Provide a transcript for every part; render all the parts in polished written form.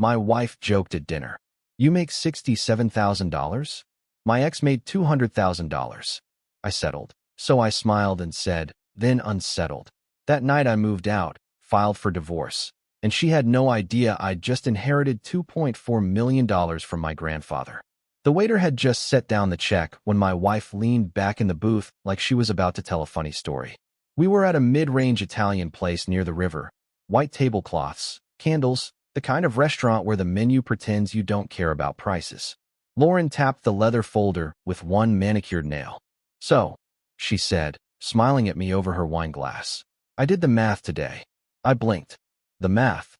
My wife joked at dinner. You make $67,000? My ex made $200,000. I settled. So I smiled and said, then unsettled. That night I moved out, filed for divorce, and she had no idea I'd just inherited $2.4 million from my grandfather. The waiter had just set down the check when my wife leaned back in the booth like she was about to tell a funny story. We were at a mid-range Italian place near the river. White tablecloths, candles, the kind of restaurant where the menu pretends you don't care about prices. Lauren tapped the leather folder with one manicured nail. So, she said, smiling at me over her wine glass. I did the math today. I blinked. The math?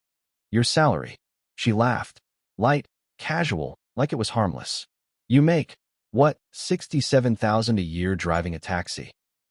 Your salary. She laughed. Light, casual, like it was harmless. You make, what, $67,000 a year driving a taxi?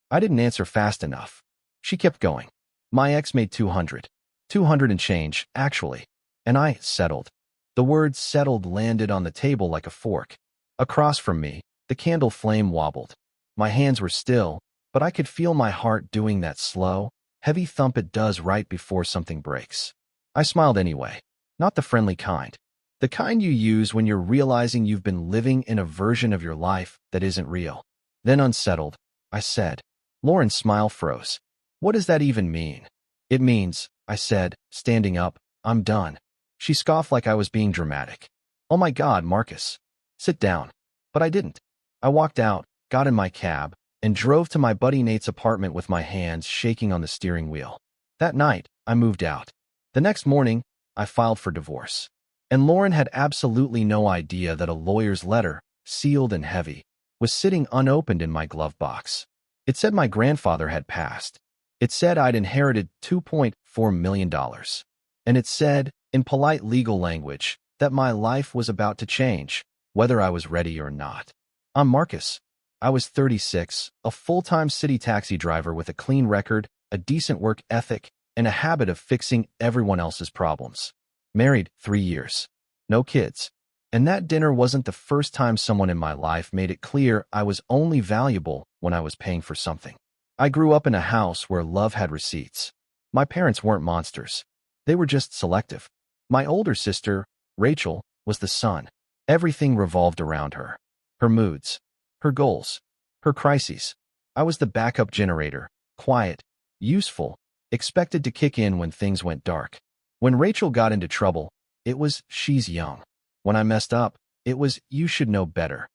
I didn't answer fast enough. She kept going. My ex made 200. 200 and change, actually. And I settled. The word settled landed on the table like a fork. Across from me, the candle flame wobbled. My hands were still, but I could feel my heart doing that slow, heavy thump it does right before something breaks. I smiled anyway. Not the friendly kind. The kind you use when you're realizing you've been living in a version of your life that isn't real. Then unsettled, I said. Lauren's smile froze. What does that even mean? It means, I said, standing up, I'm done. She scoffed like I was being dramatic. Oh my God, Marcus. Sit down. But I didn't. I walked out, got in my cab, and drove to my buddy Nate's apartment with my hands shaking on the steering wheel. That night, I moved out. The next morning, I filed for divorce. And Lauren had absolutely no idea that a lawyer's letter, sealed and heavy, was sitting unopened in my glove box. It said my grandfather had passed. It said I'd inherited $2.4 million. And it said, in polite legal language, that my life was about to change, whether I was ready or not. I'm Marcus. I was 36, a full-time city taxi driver with a clean record, a decent work ethic, and a habit of fixing everyone else's problems. Married 3 years. No kids. And that dinner wasn't the first time someone in my life made it clear I was only valuable when I was paying for something. I grew up in a house where love had receipts. My parents weren't monsters. They were just selective. My older sister, Rachel, was the sun. Everything revolved around her. Her moods. Her goals. Her crises. I was the backup generator, quiet, useful, expected to kick in when things went dark. When Rachel got into trouble, it was, she's young. When I messed up, it was, you should know better.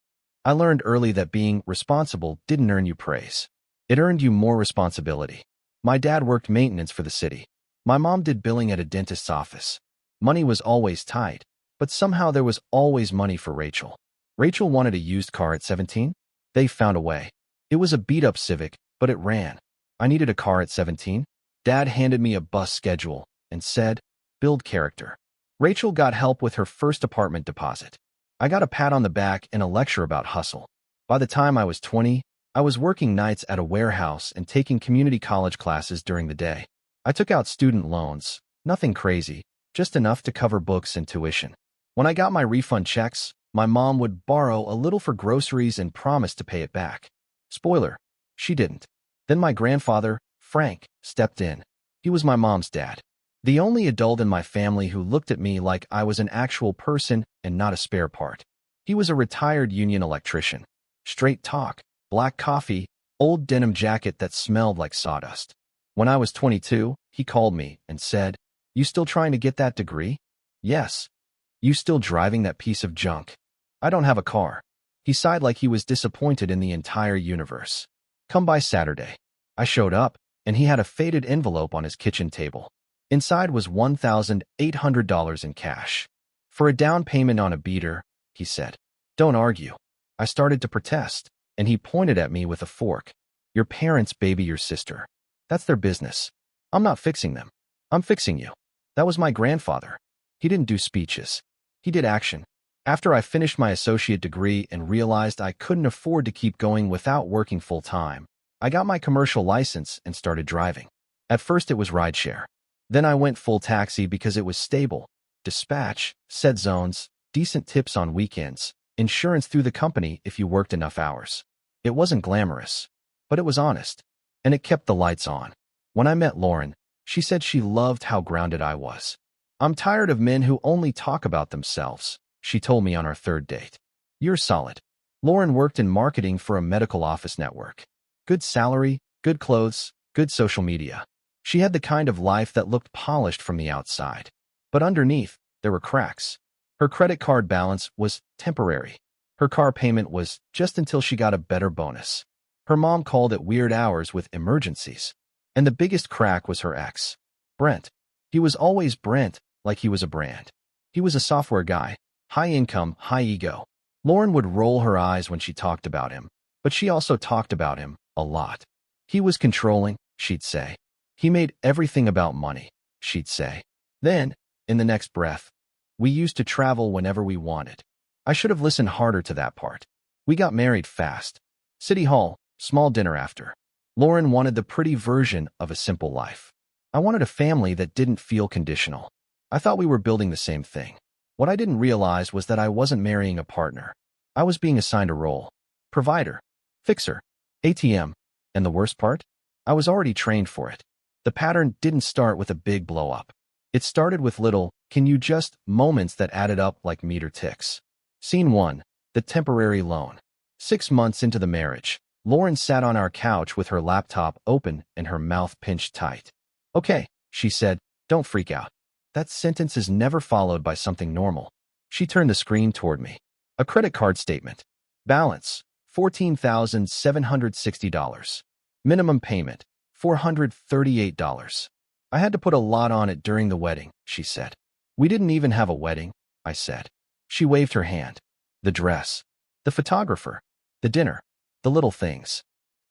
I learned early that being responsible didn't earn you praise. It earned you more responsibility. My dad worked maintenance for the city. My mom did billing at a dentist's office. Money was always tight, but somehow there was always money for Rachel. Rachel wanted a used car at 17. They found a way. It was a beat-up Civic, but it ran. I needed a car at 17. Dad handed me a bus schedule and said, build character. Rachel got help with her first apartment deposit. I got a pat on the back and a lecture about hustle. By the time I was 20, I was working nights at a warehouse and taking community college classes during the day. I took out student loans, nothing crazy, just enough to cover books and tuition. When I got my refund checks, my mom would borrow a little for groceries and promise to pay it back. Spoiler, she didn't. Then my grandfather, Frank, stepped in. He was my mom's dad. The only adult in my family who looked at me like I was an actual person and not a spare part. He was a retired union electrician. Straight talk, black coffee, old denim jacket that smelled like sawdust. When I was 22, he called me and said, "You still trying to get that degree?" "Yes." "You still driving that piece of junk?" "I don't have a car." He sighed like he was disappointed in the entire universe. "Come by Saturday." I showed up, and he had a faded envelope on his kitchen table. Inside was $1,800 in cash. "For a down payment on a beater," he said. "Don't argue." I started to protest, and he pointed at me with a fork. "Your parents baby your sister. That's their business. I'm not fixing them. I'm fixing you." That was my grandfather. He didn't do speeches. He did action. After I finished my associate degree and realized I couldn't afford to keep going without working full-time, I got my commercial license and started driving. At first it was rideshare. Then I went full taxi because it was stable. Dispatch, set zones, decent tips on weekends, insurance through the company if you worked enough hours. It wasn't glamorous, but it was honest. And it kept the lights on. When I met Lauren, she said she loved how grounded I was. I'm tired of men who only talk about themselves, she told me on our third date. You're solid. Lauren worked in marketing for a medical office network. Good salary, good clothes, good social media. She had the kind of life that looked polished from the outside. But underneath, there were cracks. Her credit card balance was temporary. Her car payment was just until she got a better bonus. Her mom called at weird hours with emergencies. And the biggest crack was her ex, Brent. He was always Brent, like he was a brand. He was a software guy, high income, high ego. Lauren would roll her eyes when she talked about him, but she also talked about him a lot. He was controlling, she'd say. He made everything about money, she'd say. Then, in the next breath, we used to travel whenever we wanted. I should have listened harder to that part. We got married fast. City Hall, small dinner after. Lauren wanted the pretty version of a simple life. I wanted a family that didn't feel conditional. I thought we were building the same thing. What I didn't realize was that I wasn't marrying a partner. I was being assigned a role. Provider, fixer, ATM, and the worst part? I was already trained for it. The pattern didn't start with a big blow-up. It started with little, can you just, moments that added up like meter ticks. Scene 1, the temporary loan. 6 months into the marriage, Lauren sat on our couch with her laptop open and her mouth pinched tight. Okay, she said, don't freak out. That sentence is never followed by something normal. She turned the screen toward me. A credit card statement. Balance, $14,760. Minimum payment, $438. I had to put a lot on it during the wedding, she said. We didn't even have a wedding, I said. She waved her hand. The dress, the photographer, the dinner, the little things.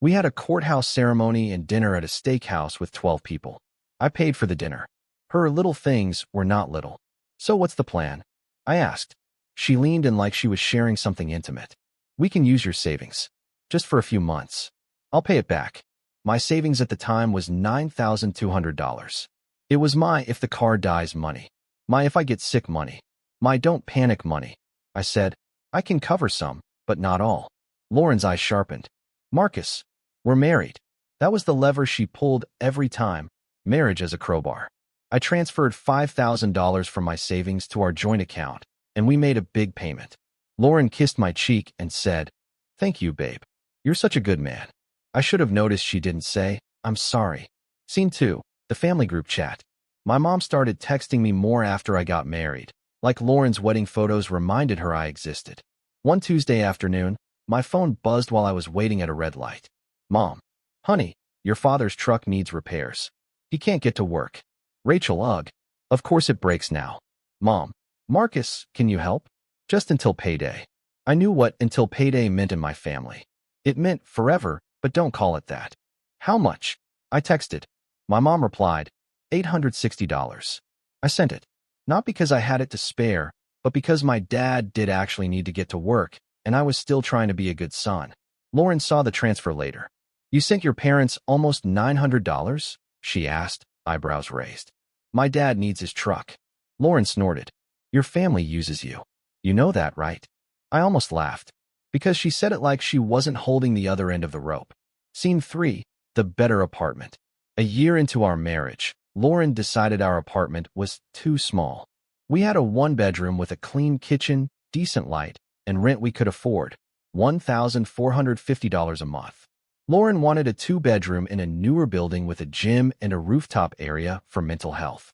We had a courthouse ceremony and dinner at a steakhouse with 12 people. I paid for the dinner. Her little things were not little. So what's the plan? I asked. She leaned in like she was sharing something intimate. We can use your savings. Just for a few months. I'll pay it back. My savings at the time was $9,200. It was my if the car dies money. My if I get sick money. My don't panic money. I said, I can cover some, but not all. Lauren's eyes sharpened. Marcus, we're married. That was the lever she pulled every time. Marriage as a crowbar. I transferred $5,000 from my savings to our joint account, and we made a big payment. Lauren kissed my cheek and said, thank you, babe. You're such a good man. I should have noticed she didn't say, I'm sorry. Scene 2, the family group chat. My mom started texting me more after I got married, like Lauren's wedding photos reminded her I existed. One Tuesday afternoon, my phone buzzed while I was waiting at a red light. Mom, honey, your father's truck needs repairs. He can't get to work. Rachel, ugh. Of course it breaks now. Mom, Marcus, can you help? Just until payday. I knew what until payday meant in my family. It meant forever, but don't call it that. How much? I texted. My mom replied, $860. I sent it. Not because I had it to spare, but because my dad did actually need to get to work, and I was still trying to be a good son. Lauren saw the transfer later. You sent your parents almost $900? She asked, eyebrows raised. My dad needs his truck. Lauren snorted. Your family uses you. You know that, right? I almost laughed, because she said it like she wasn't holding the other end of the rope. Scene 3, the better apartment. A year into our marriage, Lauren decided our apartment was too small. We had a one-bedroom with a clean kitchen, decent light, and rent we could afford, $1,450 a month. Lauren wanted a two-bedroom in a newer building with a gym and a rooftop area for mental health.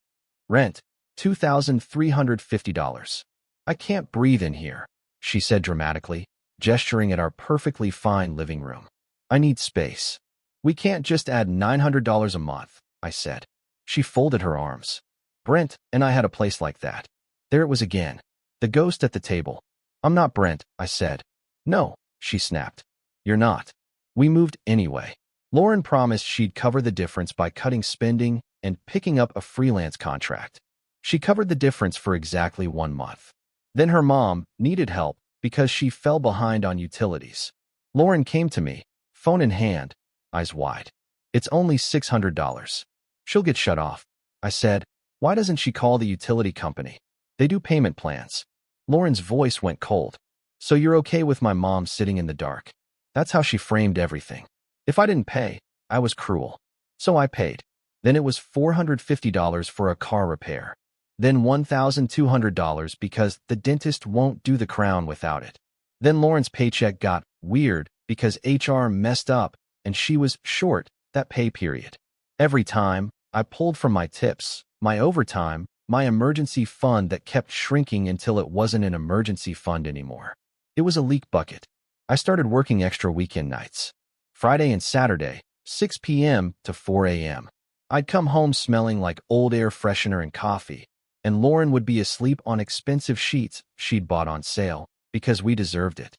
Rent, $2,350. I can't breathe in here, she said dramatically, gesturing at our perfectly fine living room. I need space. We can't just add $900 a month, I said. She folded her arms. Brent and I had a place like that. There it was again. The ghost at the table. I'm not Brent, I said. No, she snapped. You're not. We moved anyway. Lauren promised she'd cover the difference by cutting spending and picking up a freelance contract. She covered the difference for exactly 1 month. Then her mom needed help because she fell behind on utilities. Lauren came to me, phone in hand, eyes wide. It's only $600. She'll get shut off. I said, why doesn't she call the utility company? They do payment plans. Lauren's voice went cold. So you're okay with my mom sitting in the dark? That's how she framed everything. If I didn't pay, I was cruel. So I paid. Then it was $450 for a car repair. Then $1,200 because the dentist won't do the crown without it. Then Lauren's paycheck got weird because HR messed up and she was short that pay period. Every time, I pulled from my tips, my overtime, my emergency fund that kept shrinking until it wasn't an emergency fund anymore. It was a leak bucket. I started working extra weekend nights. Friday and Saturday, 6 p.m. to 4 a.m. I'd come home smelling like old air freshener and coffee, and Lauren would be asleep on expensive sheets she'd bought on sale because we deserved it.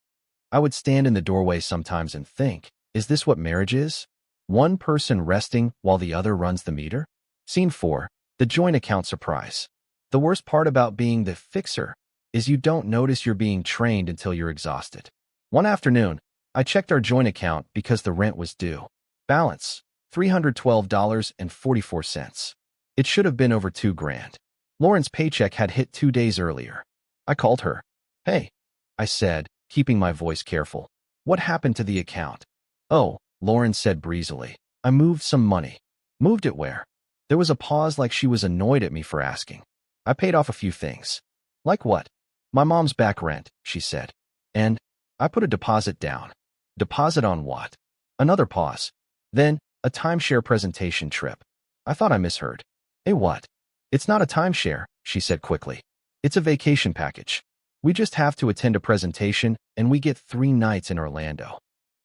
I would stand in the doorway sometimes and think, is this what marriage is? One person resting while the other runs the meter? Scene 4. The joint account surprise. The worst part about being the fixer is you don't notice you're being trained until you're exhausted. One afternoon, I checked our joint account because the rent was due. Balance, $312.44. It should have been over $2,000. Lauren's paycheck had hit 2 days earlier. I called her. Hey, I said, keeping my voice careful. What happened to the account? Oh, Lauren said breezily. I moved some money. Moved it where? There was a pause like she was annoyed at me for asking. I paid off a few things. Like what? My mom's back rent, she said. And I put a deposit down. Deposit on what? Another pause. Then, a timeshare presentation trip. I thought I misheard. Hey, what? It's not a timeshare, she said quickly. It's a vacation package. We just have to attend a presentation, and we get 3 nights in Orlando.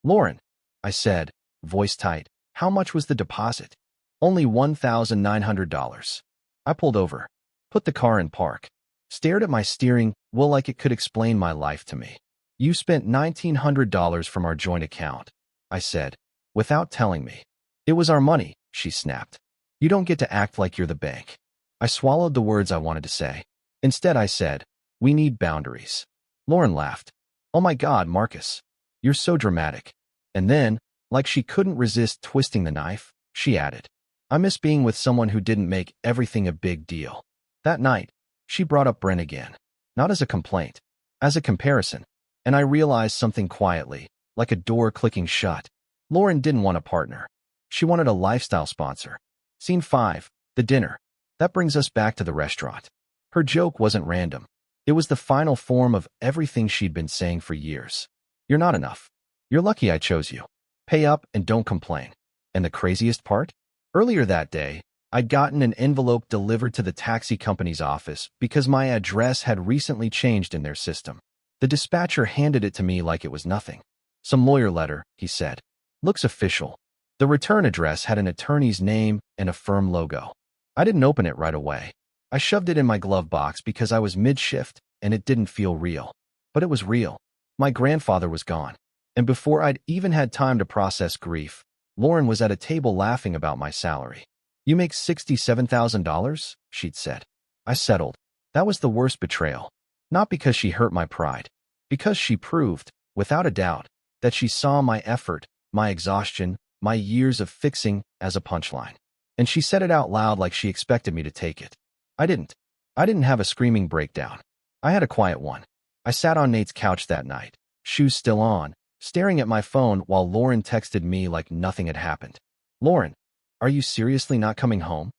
Lauren, I said, voice tight, how much was the deposit? Only $1,900. I pulled over, put the car in park, stared at my steering wheel like it could explain my life to me. You spent $1,900 from our joint account, I said, without telling me. It was our money, she snapped. You don't get to act like you're the bank. I swallowed the words I wanted to say. Instead, I said, we need boundaries. Lauren laughed. Oh my God, Marcus. You're so dramatic. And then, like she couldn't resist twisting the knife, she added, I miss being with someone who didn't make everything a big deal. That night, she brought up Brent again. Not as a complaint, as a comparison. And I realized something quietly, like a door clicking shut. Lauren didn't want a partner. She wanted a lifestyle sponsor. Scene 5. The dinner. That brings us back to the restaurant. Her joke wasn't random. It was the final form of everything she'd been saying for years. You're not enough. You're lucky I chose you. Pay up and don't complain. And the craziest part? Earlier that day, I'd gotten an envelope delivered to the taxi company's office because my address had recently changed in their system. The dispatcher handed it to me like it was nothing. Some lawyer letter, he said. Looks official. The return address had an attorney's name and a firm logo. I didn't open it right away. I shoved it in my glove box because I was mid-shift and it didn't feel real. But it was real. My grandfather was gone. And before I'd even had time to process grief, Lauren was at a table laughing about my salary. You make $67,000? She'd said. I settled. That was the worst betrayal. Not because she hurt my pride. Because she proved, without a doubt, that she saw my effort, my exhaustion, my years of fixing as a punchline. And she said it out loud like she expected me to take it. I didn't. I didn't have a screaming breakdown. I had a quiet one. I sat on Nate's couch that night, shoes still on, staring at my phone while Lauren texted me like nothing had happened. Lauren, are you seriously not coming home?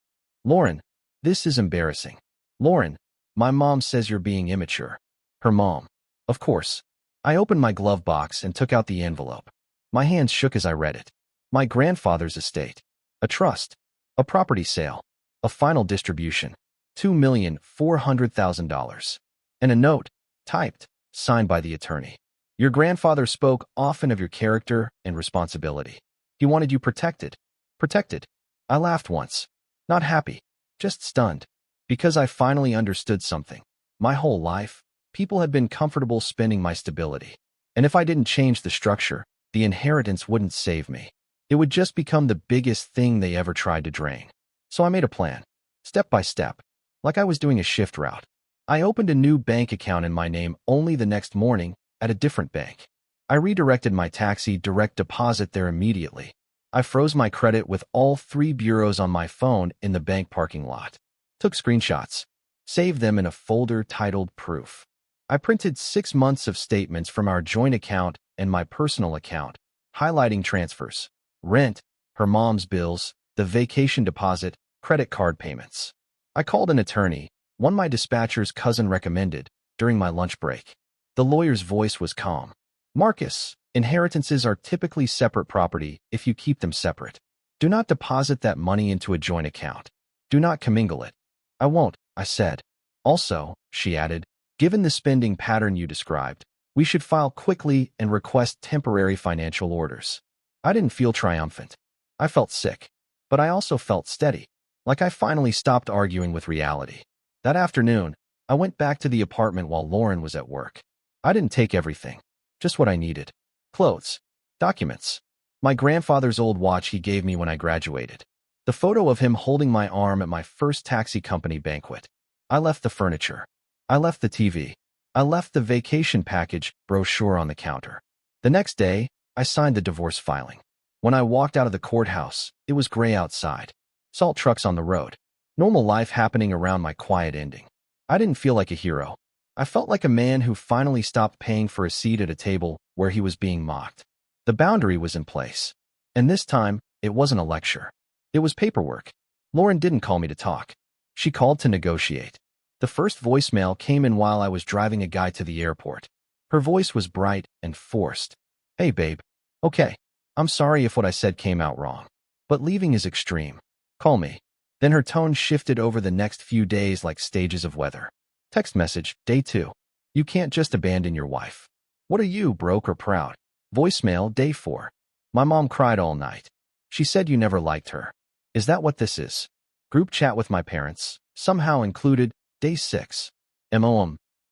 Lauren, this is embarrassing. Lauren, my mom says you're being immature. Her mom. Of course. I opened my glove box and took out the envelope. My hands shook as I read it. My grandfather's estate. A trust. A property sale. A final distribution. $2,400,000. And a note, typed, signed by the attorney. Your grandfather spoke often of your character and responsibility. He wanted you protected. Protected. I laughed once. Not happy. Just stunned. Because I finally understood something. My whole life, people had been comfortable spending my stability. And if I didn't change the structure, the inheritance wouldn't save me. It would just become the biggest thing they ever tried to drain. So I made a plan. Step by step. Like I was doing a shift route. I opened a new bank account in my name only the next morning at a different bank. I redirected my taxi direct deposit there immediately. I froze my credit with all 3 bureaus on my phone in the bank parking lot. Took screenshots. Saved them in a folder titled Proof. I printed 6 months of statements from our joint account and my personal account, highlighting transfers, rent, her mom's bills, the vacation deposit, credit card payments. I called an attorney, one my dispatcher's cousin recommended, during my lunch break. The lawyer's voice was calm. Marcus, inheritances are typically separate property if you keep them separate. Do not deposit that money into a joint account. Do not commingle it. I won't, I said. Also, she added, given the spending pattern you described, we should file quickly and request temporary financial orders. I didn't feel triumphant. I felt sick. But I also felt steady, like I finally stopped arguing with reality. That afternoon, I went back to the apartment while Lauren was at work. I didn't take everything, just what I needed. Clothes, documents, my grandfather's old watch he gave me when I graduated, the photo of him holding my arm at my first taxi company banquet. I left the furniture. I left the TV. I left the vacation package brochure on the counter. The next day, I signed the divorce filing. When I walked out of the courthouse, it was gray outside. Salt trucks on the road. Normal life happening around my quiet ending. I didn't feel like a hero. I felt like a man who finally stopped paying for a seat at a table where he was being mocked. The boundary was in place. And this time, it wasn't a lecture. It was paperwork. Lauren didn't call me to talk. She called to negotiate. The first voicemail came in while I was driving a guy to the airport. Her voice was bright and forced. Hey, babe. Okay. I'm sorry if what I said came out wrong. But leaving is extreme. Call me. Then her tone shifted over the next few days like stages of weather. Text message, day 2. You can't just abandon your wife. What are you, broke or proud? Voicemail, day 4. My mom cried all night. She said you never liked her. Is that what this is? Group chat with my parents, somehow included, day 6.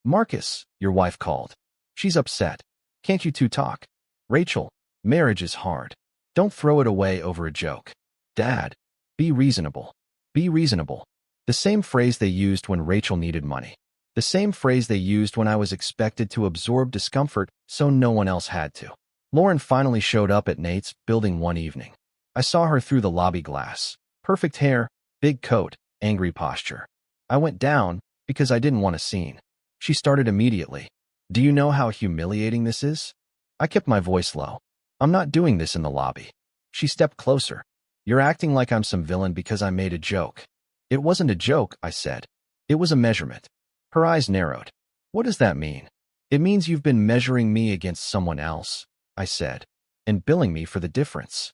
Marcus, your wife called. She's upset. Can't you two talk? Rachel, marriage is hard. Don't throw it away over a joke. Dad, be reasonable. Be reasonable. The same phrase they used when Rachel needed money. The same phrase they used when I was expected to absorb discomfort so no one else had to. Lauren finally showed up at Nate's building one evening. I saw her through the lobby glass. Perfect hair, big coat, angry posture. I went down because I didn't want a scene. She started immediately. Do you know how humiliating this is? I kept my voice low. I'm not doing this in the lobby. She stepped closer. You're acting like I'm some villain because I made a joke. It wasn't a joke, I said. It was a measurement. Her eyes narrowed. What does that mean? It means you've been measuring me against someone else, I said, and billing me for the difference.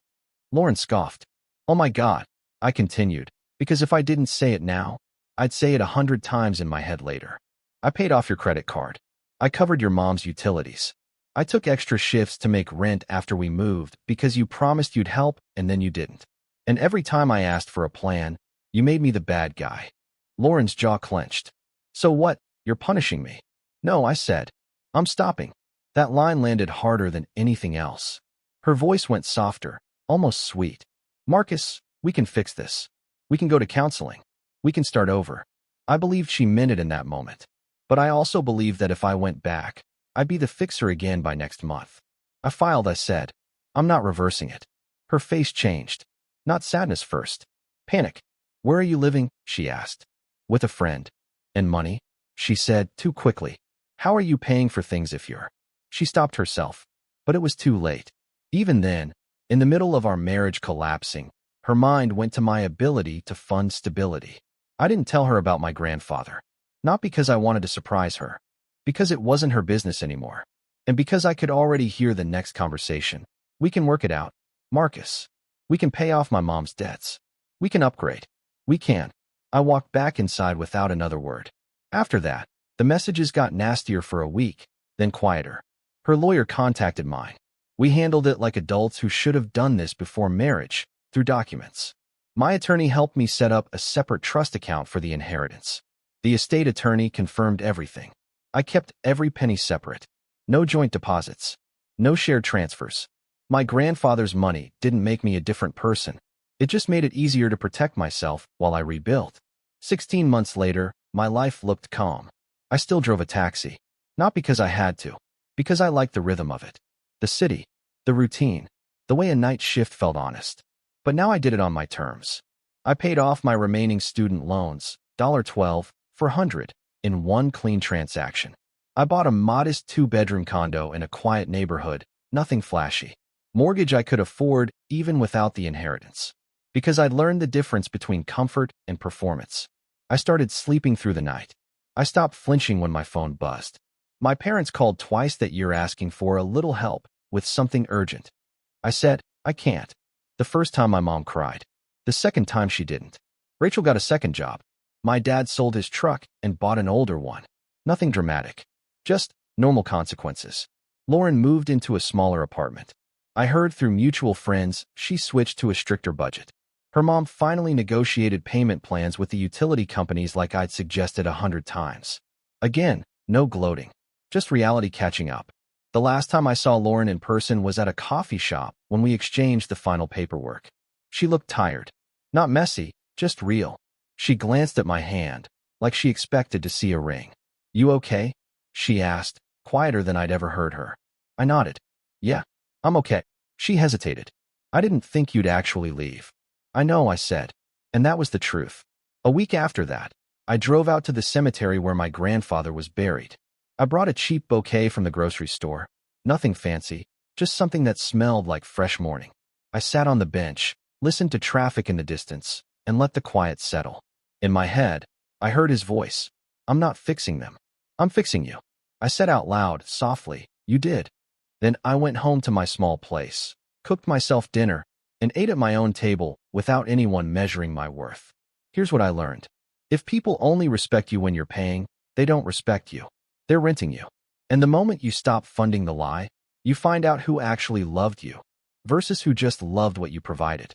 Lauren scoffed. Oh my God, I continued, because if I didn't say it now, I'd say it 100 times in my head later. I paid off your credit card. I covered your mom's utilities. I took extra shifts to make rent after we moved because you promised you'd help and then you didn't. And every time I asked for a plan, you made me the bad guy. Lauren's jaw clenched. So what? You're punishing me. No, I said. I'm stopping. That line landed harder than anything else. Her voice went softer, almost sweet. Marcus, we can fix this. We can go to counseling. We can start over. I believed she meant it in that moment. But I also believed that if I went back, I'd be the fixer again by next month. I filed, I said. I'm not reversing it. Her face changed. Not sadness first. Panic. Where are you living? She asked. With a friend. And money? She said, too quickly. How are you paying for things if you're... She stopped herself. But it was too late. Even then, in the middle of our marriage collapsing, her mind went to my ability to fund stability. I didn't tell her about my grandfather. Not because I wanted to surprise her. Because it wasn't her business anymore. And because I could already hear the next conversation. We can work it out. Marcus. We can pay off my mom's debts. We can upgrade. We can. I walked back inside without another word. After that, the messages got nastier for a week, then quieter. Her lawyer contacted mine. We handled it like adults who should have done this before marriage, through documents. My attorney helped me set up a separate trust account for the inheritance. The estate attorney confirmed everything. I kept every penny separate. No joint deposits. No shared transfers. My grandfather's money didn't make me a different person. It just made it easier to protect myself while I rebuilt. 16 months later, my life looked calm. I still drove a taxi. Not because I had to. Because I liked the rhythm of it. The city. The routine. The way a night shift felt honest. But now I did it on my terms. I paid off my remaining student loans, $12 for 100, in one clean transaction. I bought a modest 2-bedroom condo in a quiet neighborhood, nothing flashy. Mortgage I could afford even without the inheritance. Because I'd learned the difference between comfort and performance. I started sleeping through the night. I stopped flinching when my phone buzzed. My parents called twice that year asking for a little help with something urgent. I said, I can't. The first time my mom cried. The second time she didn't. Rachel got a second job. My dad sold his truck and bought an older one. Nothing dramatic. Just normal consequences. Lauren moved into a smaller apartment. I heard through mutual friends she switched to a stricter budget. Her mom finally negotiated payment plans with the utility companies like I'd suggested 100 times. Again, no gloating. Just reality catching up. The last time I saw Lauren in person was at a coffee shop when we exchanged the final paperwork. She looked tired. Not messy, just real. She glanced at my hand, like she expected to see a ring. You okay? She asked, quieter than I'd ever heard her. I nodded. Yeah, I'm okay. She hesitated. I didn't think you'd actually leave. I know, I said. And that was the truth. A week after that, I drove out to the cemetery where my grandfather was buried. I brought a cheap bouquet from the grocery store. Nothing fancy, just something that smelled like fresh morning. I sat on the bench, listened to traffic in the distance, and let the quiet settle. In my head, I heard his voice. I'm not fixing them. I'm fixing you. I said out loud, softly, you did. Then I went home to my small place, cooked myself dinner, and ate at my own table without anyone measuring my worth. Here's what I learned. If people only respect you when you're paying, they don't respect you. They're renting you. And the moment you stop funding the lie, you find out who actually loved you versus who just loved what you provided.